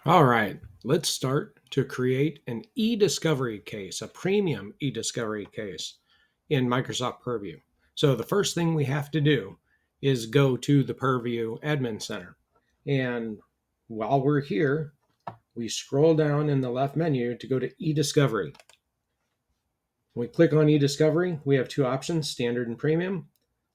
All right, let's start to create an eDiscovery case, a premium eDiscovery case in Microsoft Purview. So the first thing we have to do is go to the Purview Admin Center. And while we're here, we scroll down in the left menu to go to eDiscovery. When we click on eDiscovery, we have two options, standard and premium.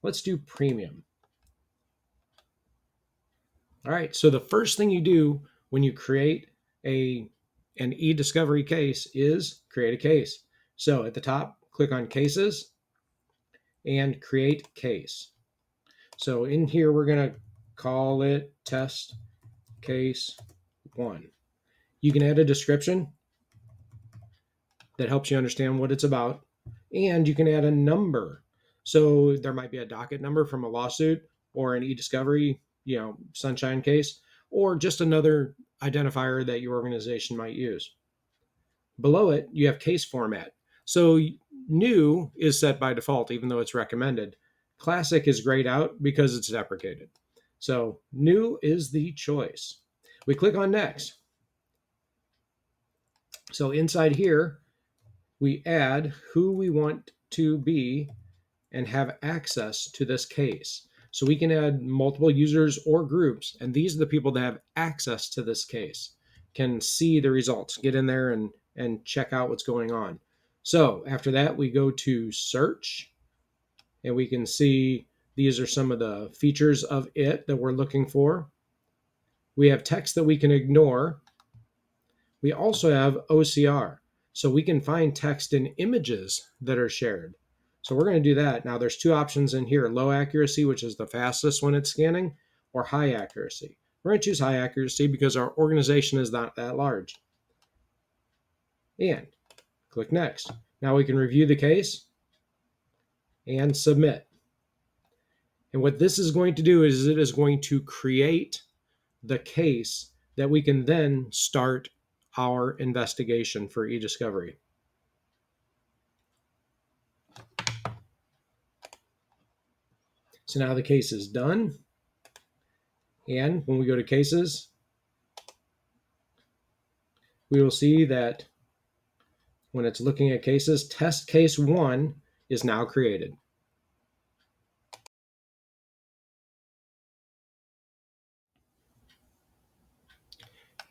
Let's do premium. All right, so the first thing you do when you create an eDiscovery case is create a case. So at the top, click on cases and create case. So in here, we're going to call it test case 1. You can add a description that helps you understand what it's about, and you can add a number. So there might be a docket number from a lawsuit or an eDiscovery, sunshine case, or just another identifier that your organization might use. Below it, you have case format. So new is set by default, even though it's recommended. Classic is grayed out because it's deprecated. So new is the choice. We click on next. So inside here, we add who we want to be and have access to this case. So we can add multiple users or groups, and these are the people that have access to this case, can see the results, get in there and check out what's going on. So after that, we go to search, and we can see these are some of the features of it that we're looking for. We have text that we can ignore. We also have OCR. So we can find text and images that are shared. So we're going to do that. Now there's two options in here, low accuracy, which is the fastest when it's scanning, or high accuracy. We're going to choose high accuracy because our organization is not that large. And click next. Now we can review the case and submit. And what this is going to do is it is going to create the case that we can then start our investigation for eDiscovery. So now the case is done. And when we go to cases, we will see that when it's looking at cases, test case 1 is now created.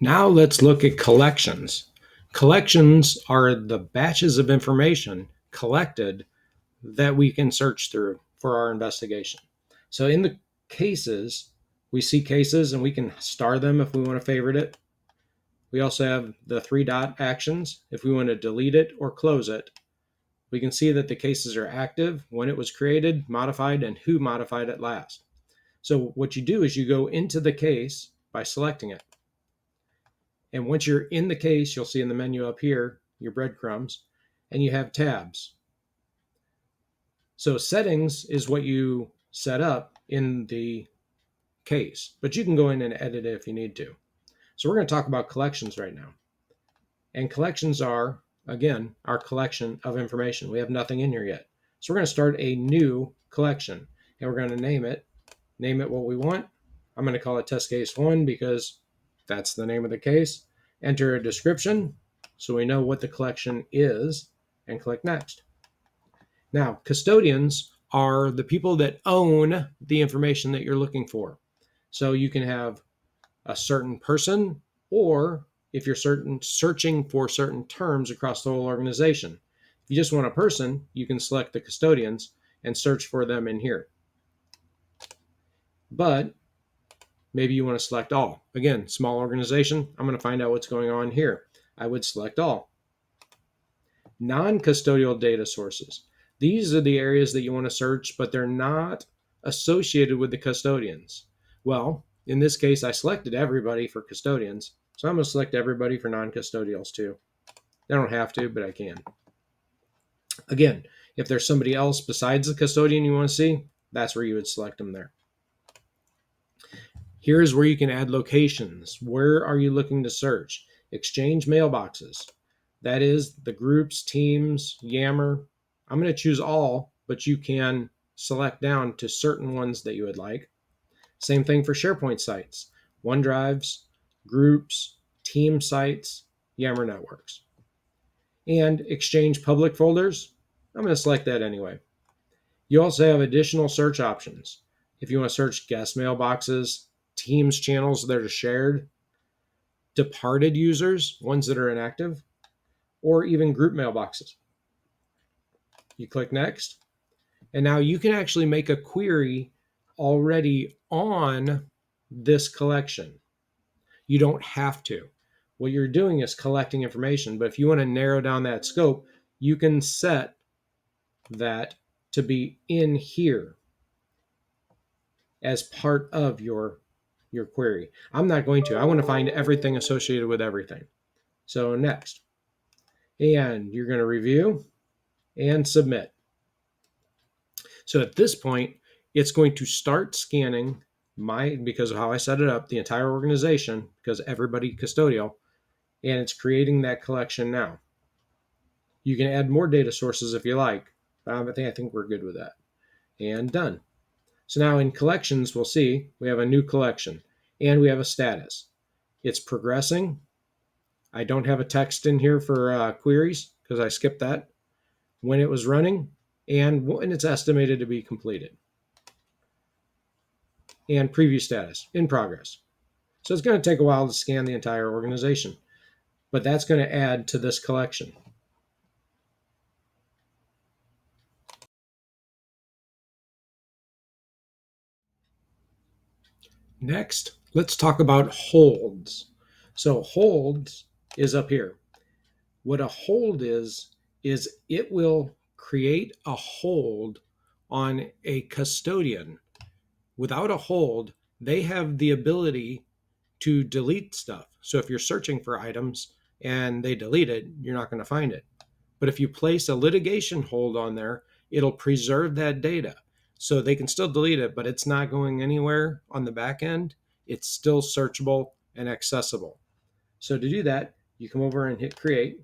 Now let's look at collections. Collections are the batches of information collected that we can search through for our investigation. So in the cases, we see cases and we can star them if we want to favorite it. We also have the 3-dot actions if we want to delete it or close it. We can see that the cases are active, when it was created, modified, and who modified it last. So what you do is you go into the case by selecting it. And once you're in the case, you'll see in the menu up here, your breadcrumbs, and you have tabs. So settings is what you set up in the case, but you can go in and edit it if you need to. So we're going to talk about collections right now. And collections are, again, our collection of information. We have nothing in here yet. So we're going to start a new collection, and we're going to name it what we want. I'm going to call it test case 1 because that's the name of the case. Enter a description so we know what the collection is, and click next. Now, custodians are the people that own the information that you're looking for. So you can have a certain person, or if you're searching for certain terms across the whole organization. If you just want a person, you can select the custodians and search for them in here. But maybe you want to select all. Again, small organization, I'm going to find out what's going on here. I would select all. Non-custodial data sources. These are the areas that you want to search, but they're not associated with the custodians. Well, in this case, I selected everybody for custodians, so I'm going to select everybody for non-custodials too. I don't have to, but I can. Again, if there's somebody else besides the custodian you want to see, that's where you would select them there. Here's where you can add locations. Where are you looking to search? Exchange mailboxes. That is the groups, teams, Yammer. I'm going to choose all, but you can select down to certain ones that you would like. Same thing for SharePoint sites, OneDrives, groups, team sites, Yammer networks. And exchange public folders, I'm going to select that anyway. You also have additional search options. If you want to search guest mailboxes, Teams channels that are shared, departed users, ones that are inactive, or even group mailboxes. You click next, and now you can actually make a query already on this collection. You don't have to. What you're doing is collecting information, but if you want to narrow down that scope, you can set that to be in here as part of your query. I'm not going to. I want to find everything associated with everything. So next. And you're going to review and submit. So at this point, it's going to start scanning because of how I set it up, the entire organization, because everybody custodial, and it's creating that collection now. You can add more data sources if you like, but I think we're good with that. And done. So now in collections, we'll see we have a new collection and we have a status. It's progressing. I don't have a text in here for queries because I skipped that. When it was running and when it's estimated to be completed. And preview status, in progress. So it's going to take a while to scan the entire organization, but that's going to add to this collection. Next, let's talk about holds. So holds is up here. What a hold is it will create a hold on a custodian. Without a hold, they have the ability to delete stuff. So if you're searching for items and they delete it, you're not going to find it. But if you place a litigation hold on there, it'll preserve that data. So they can still delete it, but it's not going anywhere on the back end. It's still searchable and accessible. So to do that, you come over and hit create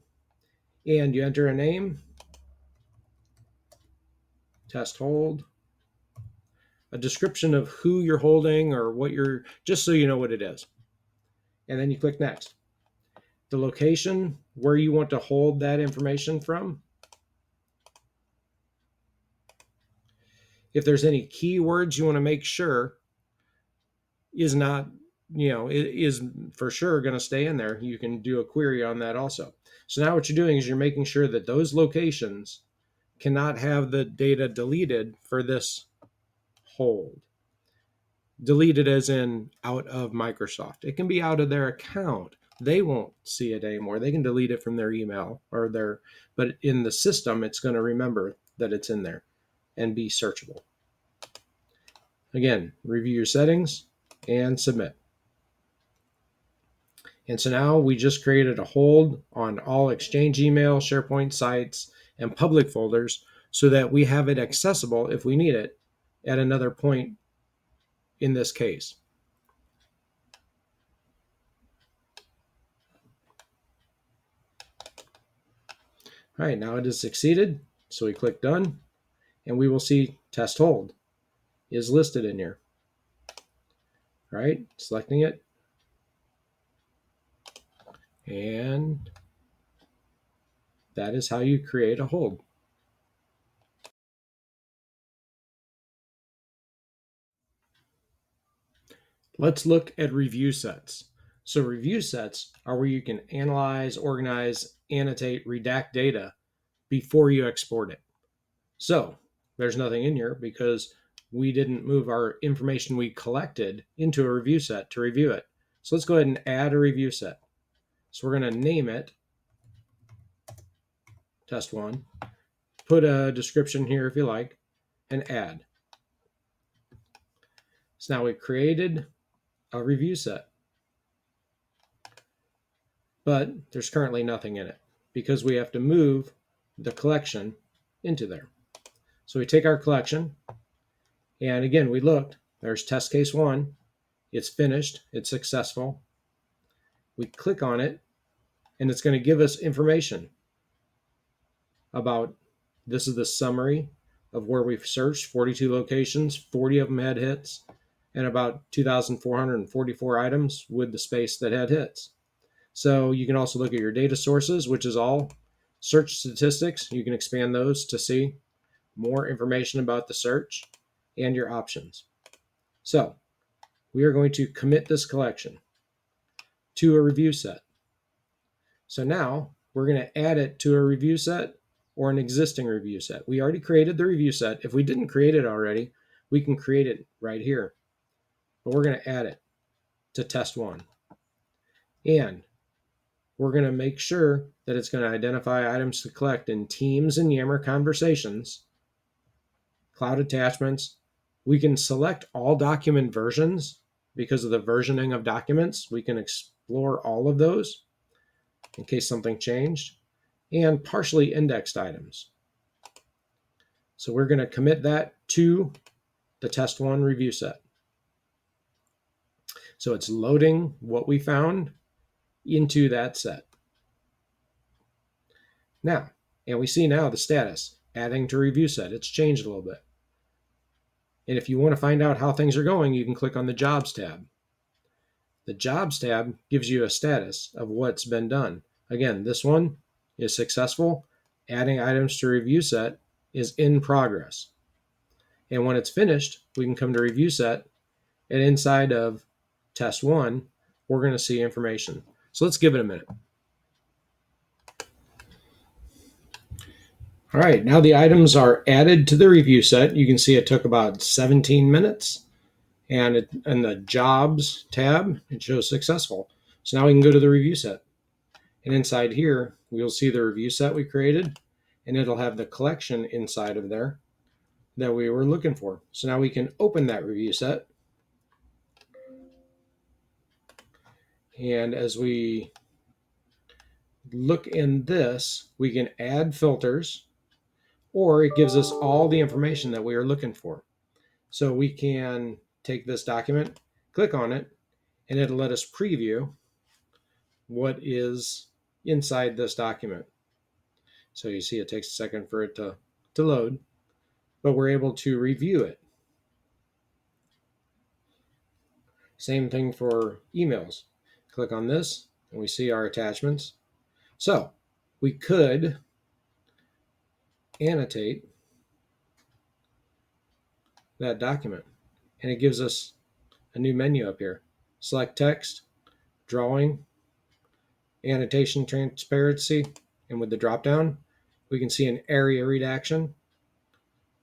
and you enter a name, test hold, a description of who you're holding or what you're, just so you know what it is. And then you click next. The location where you want to hold that information from. If there's any keywords you want to make sure is not, is for sure going to stay in there, you can do a query on that also. So now what you're doing is you're making sure that those locations cannot have the data deleted for this hold. Deleted as in out of Microsoft. It can be out of their account. They won't see it anymore. They can delete it from their email but in the system, it's going to remember that it's in there and be searchable. Again, review your settings and submit. And so now we just created a hold on all Exchange email, SharePoint sites, and public folders so that we have it accessible if we need it at another point in this case. All right, now it is succeeded. So we click done and we will see test hold is listed in here. All right, selecting it. And that is how you create a hold. Let's look at review sets. So review sets are where you can analyze, organize, annotate, redact data before you export it. So there's nothing in here because we didn't move our information we collected into a review set to review it. So let's go ahead and add a review set. So we're going to name it test one, put a description here if you like, and add. So now we've created a review set, but there's currently nothing in it because we have to move the collection into there. So we take our collection, and again, we looked, there's test case one, it's finished, it's successful. We click on it, and it's going to give us information about, this is the summary of where we've searched, 42 locations, 40 of them had hits, and about 2,444 items with the space that had hits. So you can also look at your data sources, which is all search statistics. You can expand those to see more information about the search and your options. So we are going to commit this collection to a review set. So now we're going to add it to a review set or an existing review set. We already created the review set. If we didn't create it already, we can create it right here. But we're going to add it to test one. And we're going to make sure that it's going to identify items to collect in Teams and Yammer conversations, cloud attachments. We can select all document versions because of the versioning of documents. We can explore all of those in case something changed, and partially indexed items. So we're going to commit that to the test one review set. So it's loading what we found into that set. Now, and we see now the status, adding to review set. It's changed a little bit. And if you want to find out how things are going, you can click on the Jobs tab. The Jobs tab gives you a status of what's been done. Again, this one is successful. Adding items to review set is in progress. And when it's finished, we can come to review set, and inside of test one, we're going to see information. So let's give it a minute. All right, now the items are added to the review set. You can see it took about 17 minutes. And in the Jobs tab, it shows successful. So now we can go to the review set. And inside here, we'll see the review set we created, and it'll have the collection inside of there that we were looking for. So now we can open that review set. And as we look in this, we can add filters, or it gives us all the information that we are looking for. So we can take this document, click on it, and it'll let us preview what is inside this document. So you see it takes a second for it to load, but we're able to review it. Same thing for emails. Click on this and we see our attachments. So we could annotate that document, and it gives us a new menu up here. Select text, drawing, annotation transparency, and with the drop down, we can see an area redaction.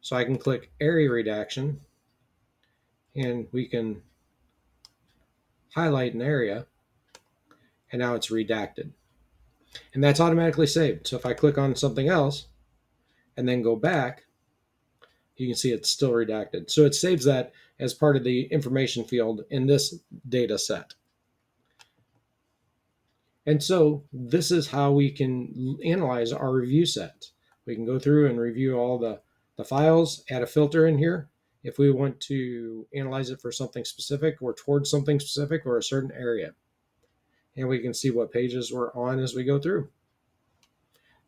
So I can click area redaction, and we can highlight an area, and now it's redacted. And that's automatically saved. So if I click on something else and then go back, you can see it's still redacted. So it saves that as part of the information field in this data set. And so this is how we can analyze our review set. We can go through and review all the files, add a filter in here if we want to analyze it for something specific or towards something specific or a certain area. And we can see what pages we're on as we go through.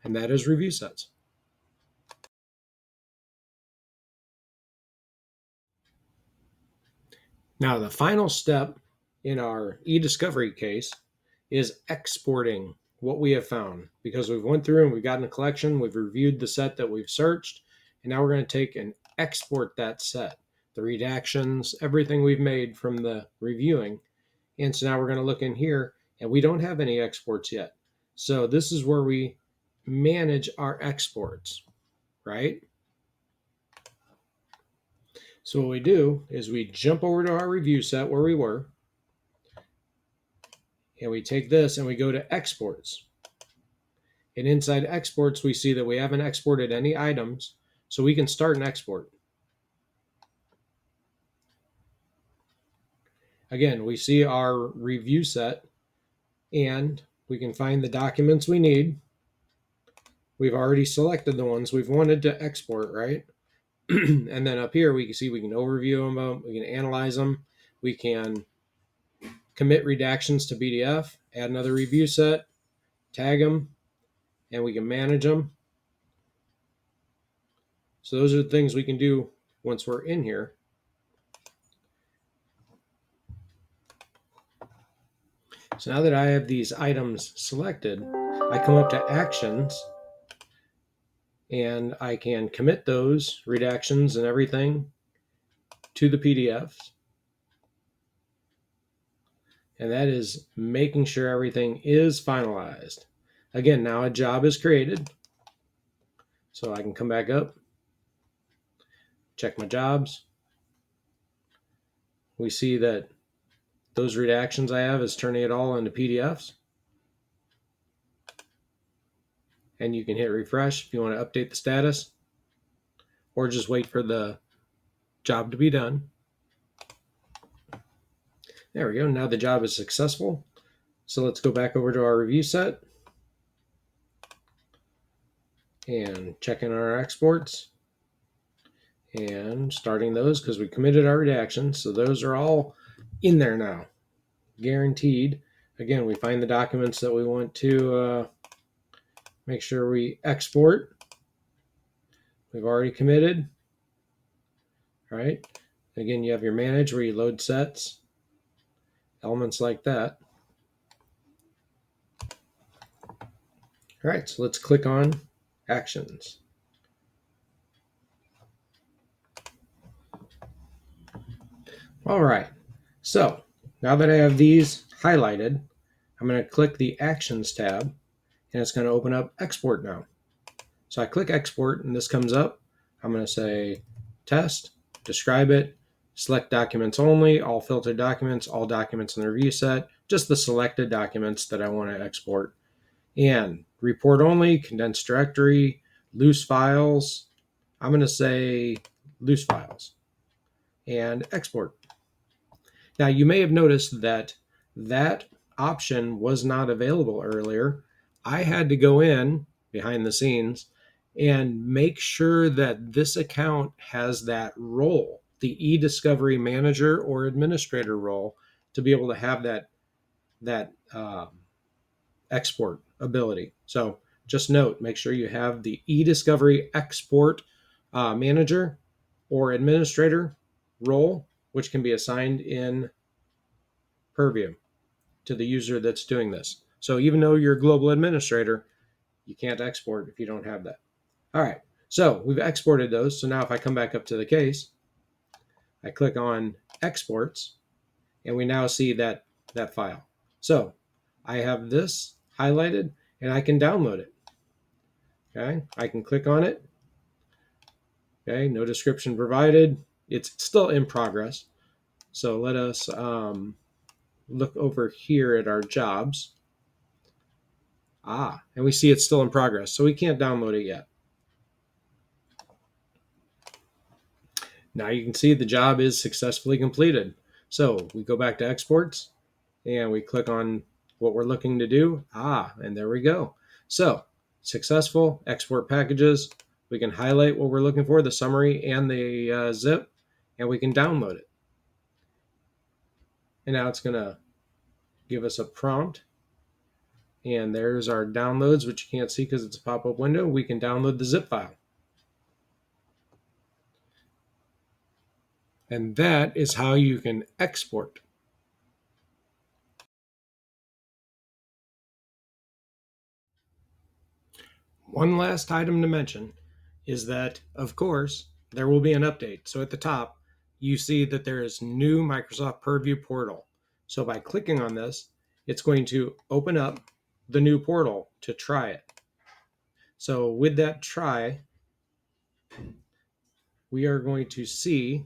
And that is review sets. Now, the final step in our eDiscovery case is exporting what we have found, because we've went through and we've gotten a collection, we've reviewed the set that we've searched, and now we're going to take and export that set, the redactions, everything we've made from the reviewing. And so now we're going to look in here, and we don't have any exports yet. So this is where we manage our exports, right? So what we do is we jump over to our review set where we were, and we take this and we go to exports. And inside exports, we see that we haven't exported any items, so we can start an export. Again, we see our review set, and we can find the documents we need. We've already selected the ones we've wanted to export, right? And then up here, we can see we can overview them, we can analyze them, we can commit redactions to PDF, add another review set, tag them, and we can manage them. So those are the things we can do once we're in here. So now that I have these items selected, I come up to actions and I can commit those redactions and everything to the PDFs. And that is making sure everything is finalized. Again, now a job is created. So I can come back up, check my jobs. We see that those redactions I have is turning it all into PDFs. And you can hit refresh if you want to update the status or just wait for the job to be done. There we go. Now the job is successful. So let's go back over to our review set and check in our exports and starting those because we committed our redactions. So those are all in there now, guaranteed. Again, we find the documents that we want to make sure we export. We've already committed. All right. Again, you have your manage where you load sets, elements like that. All right, so let's click on actions. All right, so now that I have these highlighted, I'm going to click the actions tab and it's going to open up export now. So I click export and this comes up. I'm going to say test, describe it, select documents only, all filtered documents, all documents in the review set, just the selected documents that I want to export. And report only, condensed directory, loose files. I'm going to say loose files and export. Now you may have noticed that that option was not available earlier. I had to go in behind the scenes and make sure that this account has that role, the eDiscovery manager or administrator role, to be able to have that export ability. So just note, make sure you have the eDiscovery export manager or administrator role, which can be assigned in Purview to the user that's doing this. So even though you're a global administrator, you can't export if you don't have that. All right, so we've exported those. So now if I come back up to the case, I click on exports, and we now see that file. So I have this highlighted, and I can download it. Okay, I can click on it. Okay, no description provided. It's still in progress. So let us look over here at our jobs. And we see it's still in progress, so we can't download it yet. Now you can see the job is successfully completed. So we go back to exports and we click on what we're looking to do. And there we go. So successful export packages. We can highlight what we're looking for, the summary and the zip, and we can download it. And now it's going to give us a prompt. And there's our downloads, which you can't see because it's a pop-up window. We can download the zip file. And that is how you can export. One last item to mention is that, of course, there will be an update. So at the top, you see that there is new Microsoft Purview portal. So by clicking on this, it's going to open up the new portal to try it. So with that try, we are going to see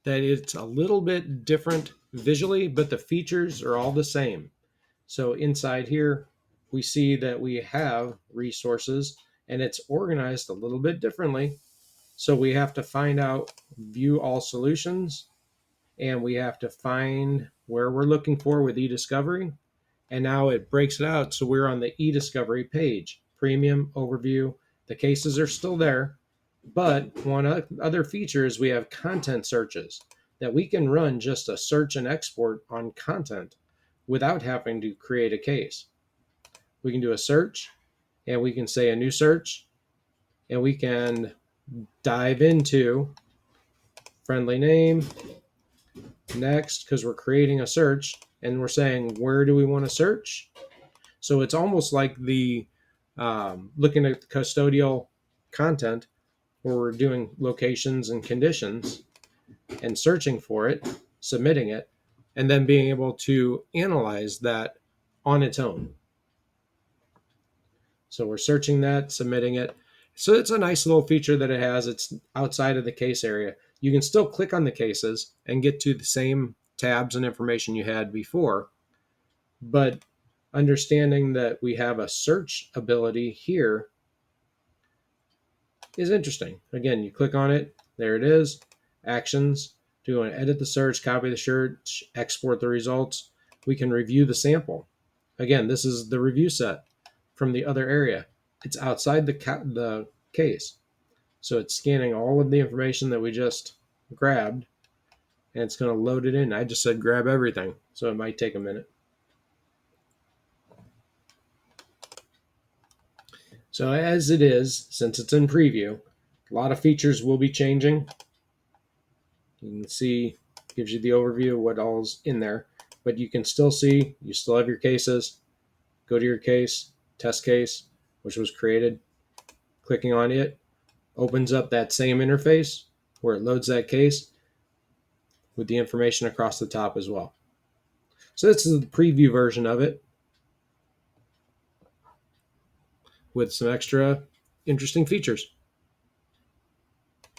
that it's a little bit different visually, but the features are all the same. So inside here, we see that we have resources and it's organized a little bit differently. So we have to find out, view all solutions, and we have to find where we're looking for with eDiscovery. And now it breaks it out. So we're on the eDiscovery page, premium overview. The cases are still there, but one other feature is we have content searches that we can run just a search and export on content without having to create a case. We can do a search and we can say a new search and we can dive into friendly name next because we're creating a search. and we're saying, where do we want to search? So it's almost like the looking at the custodial content where we're doing locations and conditions and searching for it, submitting it, and then being able to analyze that on its own. So we're searching that, submitting it. So it's a nice little feature that it has. It's outside of the case area. You can still click on the cases and get to the same tabs and information you had before, but understanding that we have a search ability here is interesting. Again, you click on it, there it is, actions. Do you want to edit the search, copy the search, export the results? We can review the sample. Again, this is the review set from the other area. It's outside the case. So it's scanning all of the information that we just grabbed, and it's going to load it in. I just said grab everything, so it might take a minute. So as it is, since it's in preview, a lot of features will be changing. You can see, gives you the overview of what all's in there, but you can still see, you still have your cases. Go to your case, test case, which was created. Clicking on it opens up that same interface where it loads that case with the information across the top as well. So this is the preview version of it with some extra interesting features.